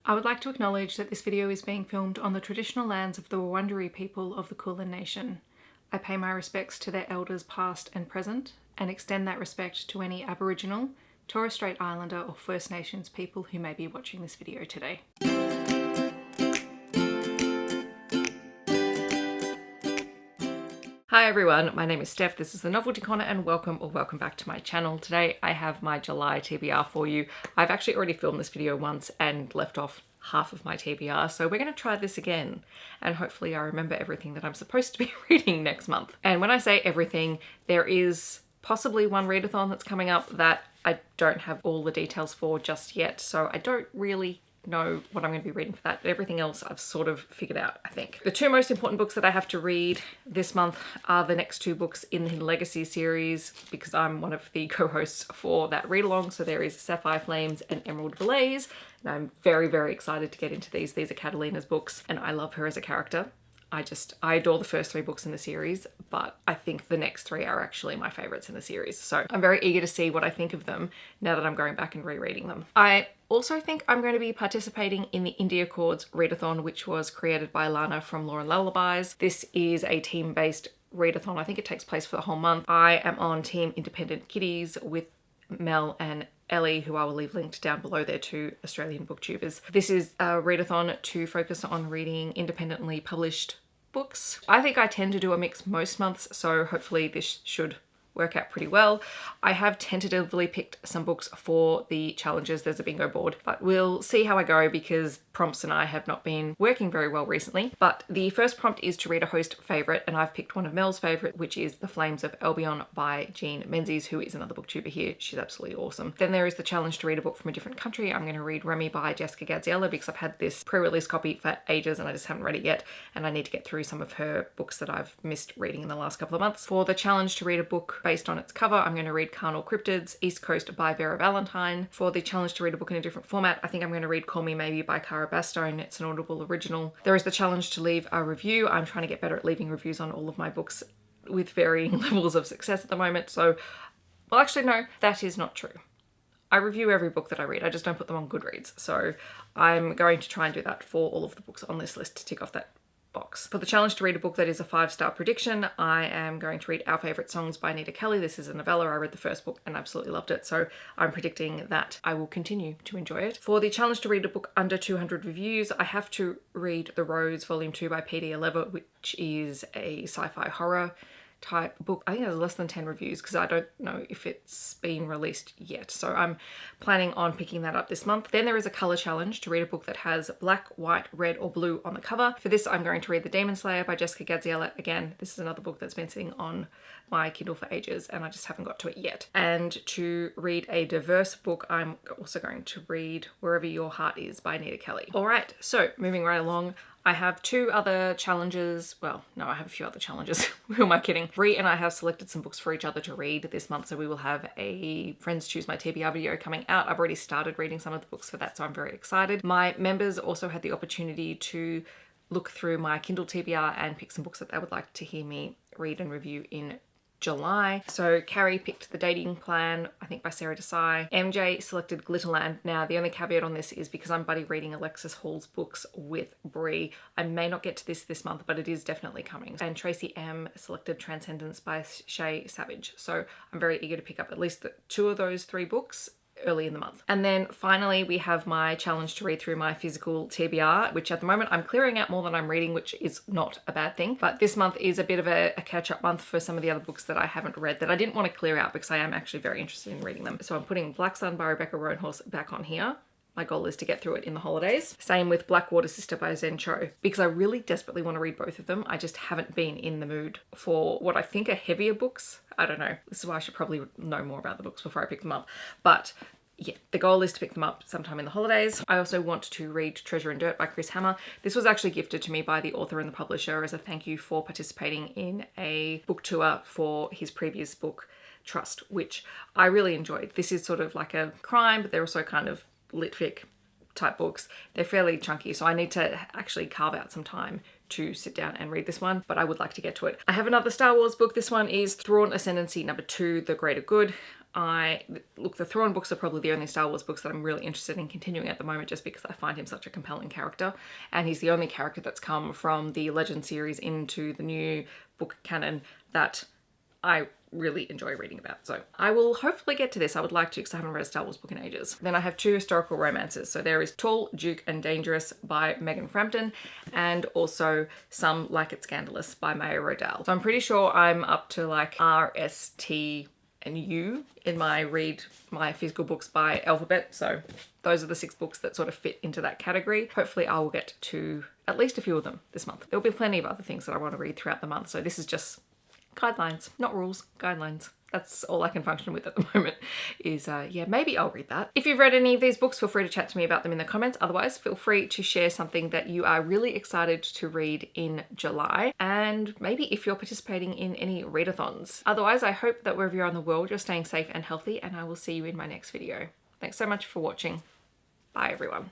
I would like to acknowledge that this video is being filmed on the traditional lands of the Wurrundjeri people of the Kulin Nation. I pay my respects to their elders past and present, and extend that respect to any Aboriginal, Torres Strait Islander or First Nations people who may be watching this video today. Hi everyone, my name is Steph, this is the Novelty Corner, and welcome back to my channel. Today I have my July TBR for you. I've actually already filmed this video once and left off half of my TBR, so we're going to try this again and hopefully I remember everything that I'm supposed to be reading next month. And when I say everything, there is possibly one readathon that's coming up that I don't have all the details for just yet, so I don't really know what I'm going to be reading for that, but everything else I've sort of figured out, I think. The two most important books that I have to read this month are the next two books in the Legacy series, because I'm one of the co-hosts for that read-along. So there is Sapphire Flames and Emerald Blaze, and I'm very, very excited to get into these. These are Catalina's books, and I love her as a character. I adore the first three books in the series, but I think the next three are actually my favorites in the series. So I'm very eager to see what I think of them now that I'm going back and rereading them. I also think I'm going to be participating in the India Chords readathon, which was created by Lana from Lauren Lullabies. This is a team-based readathon. I think it takes place for the whole month. I am on Team Independent Kitties with Mel and Ellie, who I will leave linked down below. They're two Australian booktubers. This is a readathon to focus on reading independently published books. I think I tend to do a mix most months, so hopefully this should work out pretty well. I have tentatively picked some books for the challenges. There's a bingo board, but we'll see how I go because prompts and I have not been working very well recently. But the first prompt is to read a host favourite, and I've picked one of Mel's favourite, which is The Flames of Albion by Jean Menzies, who is another booktuber here. She's absolutely awesome. Then there is the challenge to read a book from a different country. I'm going to read Remy by Jessica Gaziella because I've had this pre-release copy for ages and I just haven't read it yet, and I need to get through some of her books that I've missed reading in the last couple of months. For the challenge to read a book based on its cover, I'm going to read Carnal Cryptids, East Coast by Vera Valentine. For the challenge to read a book in a different format, I think I'm going to read Call Me Maybe by Cara Bastone. It's an Audible original. There is the challenge to leave a review. I'm trying to get better at leaving reviews on all of my books with varying levels of success at the moment. So, well, actually, no, that is not true. I review every book that I read. I just don't put them on Goodreads. So I'm going to try and do that for all of the books on this list to tick off that box. For the challenge to read a book that is a 5-star prediction, I am going to read Our Favourite Songs by Anita Kelly. This is a novella. I read the first book and absolutely loved it, so I'm predicting that I will continue to enjoy it. For the challenge to read a book under 200 reviews, I have to read The Rose Volume 2 by P.D. Alleva, which is a sci-fi horror type book. I think there's less than 10 reviews because I don't know if it's been released yet. So I'm planning on picking that up this month. Then there is a colour challenge to read a book that has black, white, red or blue on the cover. For this, I'm going to read The Demon Slayer by Jessica Gaziella. Again, this is another book that's been sitting on my Kindle for ages and I just haven't got to it yet. And to read a diverse book, I'm also going to read Wherever Your Heart Is by Anita Kelly. All right, so moving right along, I have two other challenges. Well, no, I have a few other challenges. Who am I kidding? Bree and I have selected some books for each other to read this month, so we will have a Friends Choose My TBR video coming out. I've already started reading some of the books for that, so I'm very excited. My members also had the opportunity to look through my Kindle TBR and pick some books that they would like to hear me read and review in July. So Carrie picked The Dating Plan, I think by Sarah Desai. MJ selected Glitterland. Now the only caveat on this is because I'm buddy reading Alexis Hall's books with Bree, I may not get to this month, but it is definitely coming. And Tracy M selected Transcendence by Shay Savage. So I'm very eager to pick up at least two of those three books early in the month. And then finally we have my challenge to read through My Physical Tbr, which at the moment I'm clearing out more than I'm reading, which is not a bad thing. But this month is a bit of a catch-up month for some of the other books that I haven't read that I didn't want to clear out because I am actually very interested in reading them. So I'm putting Black Sun by Rebecca Roanhorse back on here. My goal is to get through it in the holidays. Same with Blackwater Sister by Zen Cho, because I really desperately want to read both of them. I just haven't been in the mood for what I think are heavier books. I don't know. This is why I should probably know more about the books before I pick them up. But yeah, the goal is to pick them up sometime in the holidays. I also want to read Treasure and Dirt by Chris Hammer. This was actually gifted to me by the author and the publisher as a thank you for participating in a book tour for his previous book, Trust, which I really enjoyed. This is sort of like a crime, but they're also kind of lit fic type books. They're fairly chunky, so I need to actually carve out some time to sit down and read this one, but I would like to get to it. I have another Star Wars book. This one is Thrawn Ascendancy #2, The Greater Good. Look, the Thrawn books are probably the only Star Wars books that I'm really interested in continuing at the moment, just because I find him such a compelling character, and he's the only character that's come from the Legend series into the new book canon that I really enjoy reading about. So I will hopefully get to this. I would like to, because I haven't read a Star Wars book in ages. Then I have 2 historical romances. So there is Tall, Duke and Dangerous by Megan Frampton, and also Some Like It Scandalous by Maya Rodell. So I'm pretty sure I'm up to like R, S, T and U in my read my physical books by alphabet. So those are the 6 books that sort of fit into that category. Hopefully I will get to at least a few of them this month. There'll be plenty of other things that I want to read throughout the month. So this is just guidelines, not rules, guidelines. That's all I can function with at the moment is, yeah, maybe I'll read that. If you've read any of these books, feel free to chat to me about them in the comments. Otherwise, feel free to share something that you are really excited to read in July. And maybe if you're participating in any readathons. Otherwise, I hope that wherever you are in the world, you're staying safe and healthy, and I will see you in my next video. Thanks so much for watching. Bye, everyone.